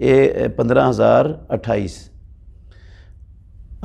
15028।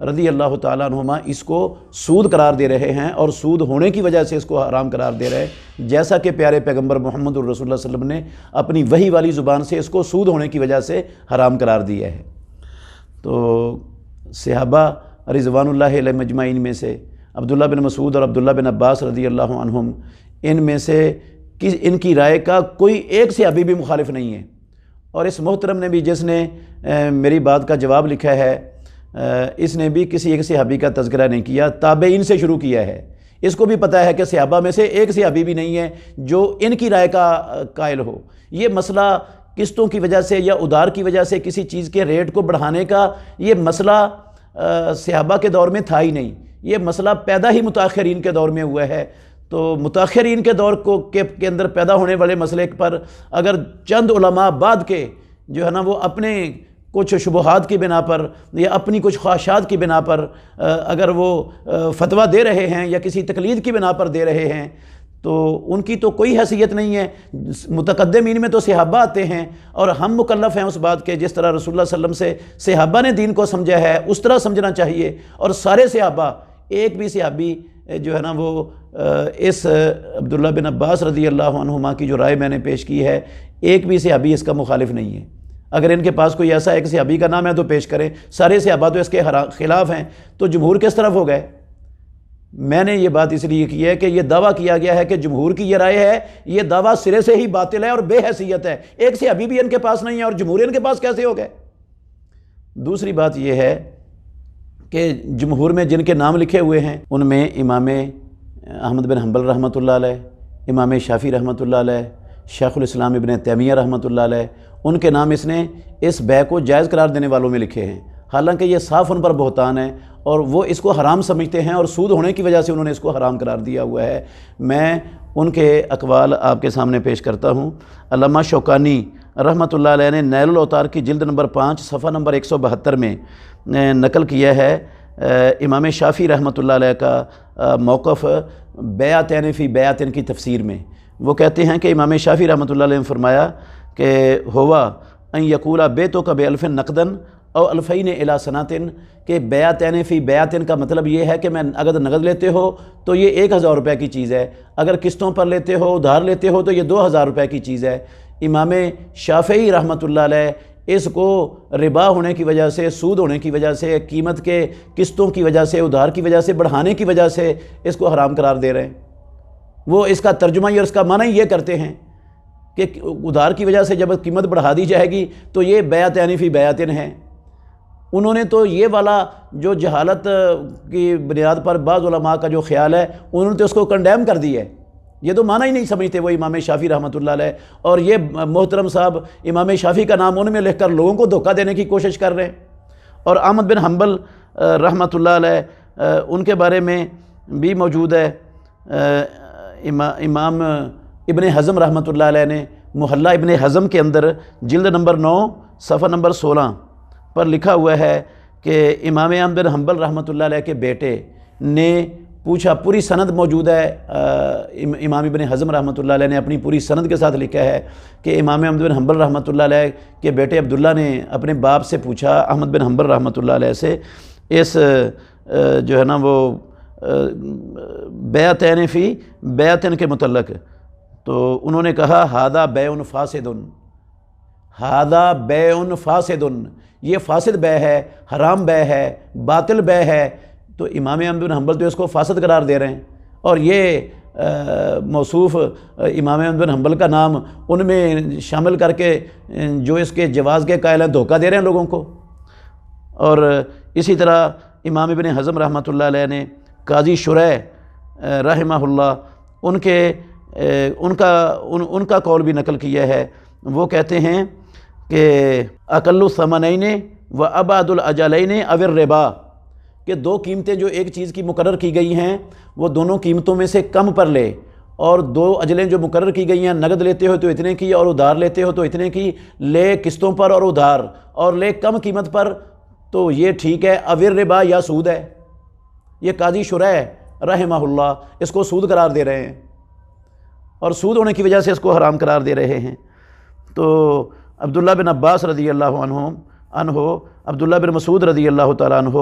رضی اللہ تعالیٰ عنہما اس کو سود قرار دے رہے ہیں اور سود ہونے کی وجہ سے اس کو حرام قرار دے رہے ہیں، جیسا کہ پیارے پیغمبر محمد الرسول اللہ صلی اللہ علیہ وسلم نے اپنی وحی والی زبان سے اس کو سود ہونے کی وجہ سے حرام قرار دیا ہے۔ تو صحابہ رضوان اللہ علیہ مجمعین میں سے عبداللہ بن مسعود اور عبداللہ بن عباس رضی اللہ عنہم، ان میں سے ان کی رائے کا کوئی ایک صحابی بھی مخالف نہیں ہے۔ اور اس محترم نے بھی، جس نے میری بات کا جواب لکھا ہے، اس نے بھی کسی ایک صحابی کا تذکرہ نہیں کیا، تابعین سے شروع کیا ہے۔ اس کو بھی پتہ ہے کہ صحابہ میں سے ایک صحابی بھی نہیں ہے جو ان کی رائے کا قائل ہو۔ یہ مسئلہ قسطوں کی وجہ سے یا ادھار کی وجہ سے کسی چیز کے ریٹ کو بڑھانے کا یہ مسئلہ صحابہ کے دور میں تھا ہی نہیں، یہ مسئلہ پیدا ہی متاخرین کے دور میں ہوا ہے۔ تو متاخرین کے دور کے اندر پیدا ہونے والے مسئلے پر اگر چند علماء بعد کے جو ہے نا وہ اپنے کچھ شبہات کی بنا پر یا اپنی کچھ خواہشات کی بنا پر اگر وہ فتویٰ دے رہے ہیں یا کسی تقلید کی بنا پر دے رہے ہیں تو ان کی تو کوئی حیثیت نہیں ہے۔ متقدمین میں تو صحابہ آتے ہیں اور ہم مکلف ہیں اس بات کے، جس طرح رسول اللہ صلی اللہ علیہ وسلم سے صحابہ نے دین کو سمجھا ہے اس طرح سمجھنا چاہیے۔ اور سارے صحابہ، ایک بھی صحابی جو ہے نا وہ اس عبداللہ بن عباس رضی اللہ عنہما کی جو رائے میں نے پیش کی ہے، ایک بھی صحابی اس کا مخالف نہیں ہے۔ اگر ان کے پاس کوئی ایسا ایک صحابی کا نام ہے تو پیش کریں، سارے صحابہ تو اس کے خلاف ہیں، تو جمہور کس طرف ہو گئے؟ میں نے یہ بات اس لیے کی ہے کہ یہ دعویٰ کیا گیا ہے کہ جمہور کی یہ رائے ہے، یہ دعویٰ سرے سے ہی باطل ہے اور بے حیثیت ہے۔ ایک صحابی بھی ان کے پاس نہیں ہے اور جمہور ان کے پاس کیسے ہو گئے؟ دوسری بات یہ ہے کہ جمہور میں جن کے نام لکھے ہوئے ہیں ان میں امام احمد بن حنبل رحمۃ اللہ علیہ، امام شافعی رحمۃ اللہ علیہ، شیخ الاسلام ابن تیمیہ رحمۃ اللہ علیہ، ان کے نام اس نے اس بیع کو جائز قرار دینے والوں میں لکھے ہیں، حالانکہ یہ صاف ان پر بہتان ہے اور وہ اس کو حرام سمجھتے ہیں اور سود ہونے کی وجہ سے انہوں نے اس کو حرام قرار دیا ہوا ہے۔ میں ان کے اقوال آپ کے سامنے پیش کرتا ہوں۔ علامہ شوکانی رحمۃ اللہ علیہ نے نیل الاوطار کی جلد نمبر 5 صفحہ نمبر 172 میں نقل کیا ہے امام شافعی رحمۃ اللہ علیہ کا موقف بیعتین فی بیعتین کی تفسیر میں۔ وہ کہتے ہیں کہ امام شافعی رحمۃ اللہ علیہ نے فرمایا کہ ہوا ان یقولا بیتک بألف نقدن او الفین الی سناتن، کہ بیعتین فی بیعتین کا مطلب یہ ہے کہ میں اگر نقد لیتے ہو تو یہ 1000 روپے کی چیز ہے، اگر قسطوں پر لیتے ہو، ادھار لیتے ہو تو یہ 2000 روپے کی چیز ہے۔ امام شافعی رحمۃ اللہ علیہ اس کو ربا ہونے کی وجہ سے، سود ہونے کی وجہ سے، قیمت کے قسطوں کی وجہ سے، ادھار کی وجہ سے، بڑھانے کی وجہ سے اس کو حرام قرار دے رہے ہیں۔ وہ اس کا ترجمہ اور اس کا معنی یہ کرتے ہیں کہ ادھار کی وجہ سے جب قیمت بڑھا دی جائے گی تو یہ بیعتین فی بیعتین ہے۔ انہوں نے تو یہ والا جو جہالت کی بنیاد پر بعض علماء کا جو خیال ہے انہوں نے تو اس کو کنڈیم کر دی ہے، یہ تو معنی ہی نہیں سمجھتے وہ امام شافعی رحمۃ اللہ علیہ، اور یہ محترم صاحب امام شافعی کا نام ان میں لکھ کر لوگوں کو دھوکہ دینے کی کوشش کر رہے ہیں۔ اور احمد بن حنبل رحمۃ اللہ علیہ ان کے بارے میں بھی موجود ہے، امام ابن حزم رحمۃ اللہ علیہ نے محلہ ابن حزم کے اندر جلد نمبر 9 صفحہ نمبر 16 پر لکھا ہوا ہے کہ امام احمد بن حنبل رحمۃ اللہ علیہ کے بیٹے نے پوچھا، پوری سند موجود ہے، امام ابن حزم رحمۃ اللہ علیہ نے اپنی پوری سند کے ساتھ لکھا ہے کہ امام احمد بن حنبل رحمۃ اللہ علیہ کے بیٹے عبداللہ نے اپنے باپ سے پوچھا، احمد بن حنبل رحمۃ اللہ علیہ سے، اس جو ہے نا وہ بیعتین فی بیعتین کے متعلق، تو انہوں نے کہا ھذا بیع فاسد، ھذا بیع فاسد، یہ فاسد بیع ہے، حرام بیع ہے، باطل بیع ہے۔ تو امام احمد بن حنبل تو اس کو فاسد قرار دے رہے ہیں، اور یہ موصوف امام احمد بن حنبل کا نام ان میں شامل کر کے جو اس کے جواز کے قائل ہیں دھوکہ دے رہے ہیں لوگوں کو۔ اور اسی طرح امام ابن حزم رحمۃ اللہ علیہ نے قاضی شریح رحمہ اللہ ان کا قول بھی نقل کیا ہے۔ وہ کہتے ہیں کہ اقل الثمنین و ابعد الاجلین او الربا، کہ دو قیمتیں جو ایک چیز کی مقرر کی گئی ہیں وہ دونوں قیمتوں میں سے کم پر لے، اور دو اجلیں جو مقرر کی گئی ہیں، نقد لیتے ہو تو اتنے کی اور ادھار لیتے ہو تو اتنے کی، لے قسطوں پر اور ادھار، اور لے کم قیمت پر، تو یہ ٹھیک ہے۔ او الربا یا سود ہے، یہ قاضی شریح رحمہ اللہ اس کو سود قرار دے رہے ہیں اور سود ہونے کی وجہ سے اس کو حرام قرار دے رہے ہیں۔ تو عبداللہ بن عباس رضی اللہ عنہ عنہ، عبداللہ بن مسعود رضی اللہ تعالیٰ عنہ،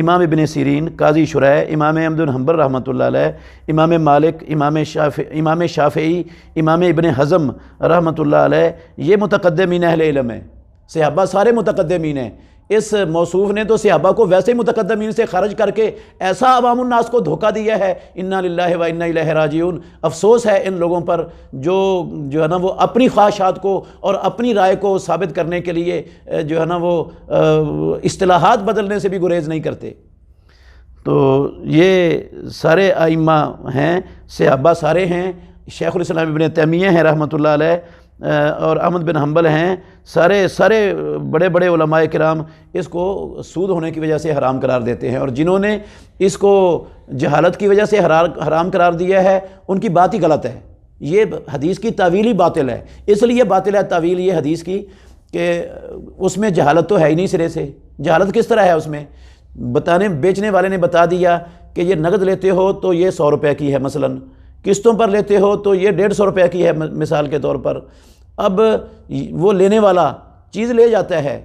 امام ابن سیرین، قاضی شریح، امام احمد بن حنبل رحمۃ اللہ علیہ، امام مالک، امام شافعی، امام ابن حزم رحمۃ اللہ علیہ، یہ متقدمین اہل علم ہیں۔ صحابہ سارے متقدمین ہیں۔ اس موصوف نے تو صحابہ کو ویسے ہی متقدمین سے خارج کر کے ایسا عوام الناس کو دھوکہ دیا ہے، انا للہ و انا الیہ راجعون۔ افسوس ہے ان لوگوں پر جو ہے نا وہ اپنی خواہشات کو اور اپنی رائے کو ثابت کرنے کے لیے جو ہے نا وہ اصطلاحات بدلنے سے بھی گریز نہیں کرتے۔ تو یہ سارے ائمہ ہیں، صحابہ سارے ہیں، شیخ الاسلام ابن تیمیہ ہیں رحمۃ اللہ علیہ، اور احمد بن حنبل ہیں، سارے بڑے بڑے علماء کرام اس کو سود ہونے کی وجہ سے حرام قرار دیتے ہیں، اور جنہوں نے اس کو جہالت کی وجہ سے حرام قرار دیا ہے ان کی بات ہی غلط ہے۔ یہ حدیث کی تعویل ہی باطل ہے، اس لیے باطل ہے تعویل یہ حدیث کی کہ اس میں جہالت تو ہے ہی نہیں سرے سے۔ جہالت کس طرح ہے اس میں؟ بیچنے والے نے بتا دیا کہ یہ نقد لیتے ہو تو یہ 100 روپے کی ہے، مثلاً قسطوں پر لیتے ہو تو یہ 150 روپے کی ہے مثال کے طور پر۔ اب وہ لینے والا چیز لے جاتا ہے،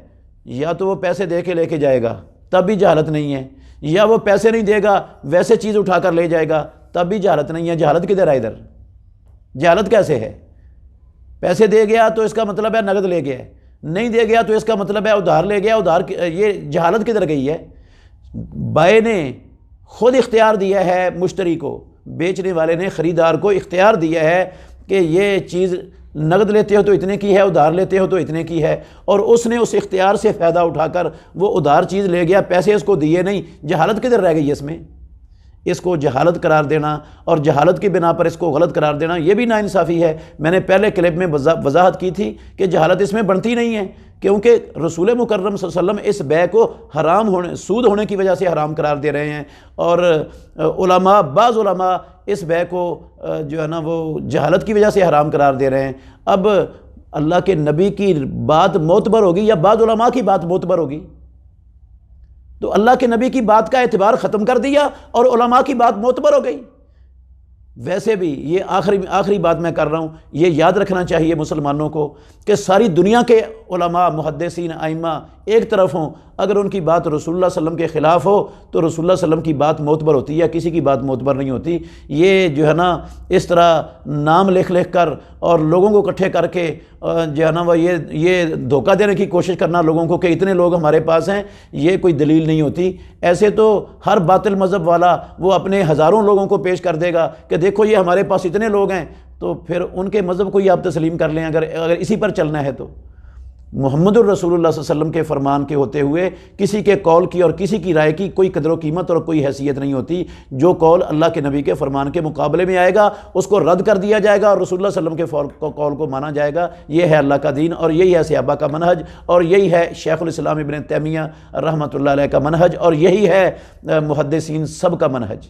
یا تو وہ پیسے دے کے لے کے جائے گا تب بھی جہالت نہیں ہے، یا وہ پیسے نہیں دے گا ویسے چیز اٹھا کر لے جائے گا تب بھی جہالت نہیں ہے۔ جہالت کدھر ہے ادھر؟ جہالت کیسے ہے؟ پیسے دے گیا تو اس کا مطلب ہے نقد لے گیا ہے، نہیں دے گیا تو اس کا مطلب ہے ادھار لے گیا، یہ جہالت کدھر گئی ہے؟ بائع نے خود اختیار دیا ہے مشتری کو، بیچنے والے نے خریدار کو اختیار دیا ہے کہ یہ چیز نقد لیتے ہو تو اتنے کی ہے، ادھار لیتے ہو تو اتنے کی ہے، اور اس نے اس اختیار سے فائدہ اٹھا کر وہ ادھار چیز لے گیا، پیسے اس کو دیے نہیں۔ جہالت کدھر رہ گئی ہے اس میں؟ اس کو جہالت قرار دینا اور جہالت کی بنا پر اس کو غلط قرار دینا یہ بھی ناانصافی ہے۔ میں نے پہلے کلپ میں وضاحت کی تھی کہ جہالت اس میں بنتی نہیں ہے، کیونکہ رسول مکرم صلی اللہ علیہ وسلم اس بیع کو سود ہونے کی وجہ سے حرام قرار دے رہے ہیں، اور بعض علماء اس بیع کو جو ہے نا وہ جہالت کی وجہ سے حرام قرار دے رہے ہیں۔ اب اللہ کے نبی کی بات معتبر ہوگی یا بعض علماء کی بات معتبر ہوگی؟ تو اللہ کے نبی کی بات کا اعتبار ختم کر دیا اور علماء کی بات معتبر ہو گئی۔ ویسے بھی یہ آخری بات میں کر رہا ہوں، یہ یاد رکھنا چاہیے مسلمانوں کو کہ ساری دنیا کے علماء، محدثین، ائمہ ایک طرف ہوں، اگر ان کی بات رسول اللہ صلی اللہ علیہ وسلم کے خلاف ہو تو رسول اللہ صلی اللہ علیہ وسلم کی بات معتبر ہوتی ہے، یا کسی کی بات معتبر نہیں ہوتی۔ یہ جو ہے نا اس طرح نام لکھ کر اور لوگوں کو اکٹھے کر کے جو ہے نا وہ یہ دھوکہ دینے کی کوشش کرنا لوگوں کو کہ اتنے لوگ ہمارے پاس ہیں، یہ کوئی دلیل نہیں ہوتی۔ ایسے تو ہر باطل مذہب والا وہ اپنے ہزاروں لوگوں کو پیش کر دے گا کہ دیکھو یہ ہمارے پاس اتنے لوگ ہیں، تو پھر ان کے مذہب کو ہی آپ تسلیم کر لیں اگر اسی پر چلنا ہے تو۔ محمد الرسول اللہ صلی اللہ علیہ وسلم کے فرمان کے ہوتے ہوئے کسی کے قول کی اور کسی کی رائے کی کوئی قدر و قیمت اور کوئی حیثیت نہیں ہوتی۔ جو قول اللہ کے نبی کے فرمان کے مقابلے میں آئے گا اس کو رد کر دیا جائے گا اور رسول اللہ صلی اللہ علیہ وسلم کے قول کو مانا جائے گا۔ یہ ہے اللہ کا دین، اور یہی ہے صحابہ کا منہج، اور یہی ہے شیخ الاسلام ابن تیمیہ رحمۃ اللہ علیہ کا منہج، اور یہی ہے محدثین سب کا منہج۔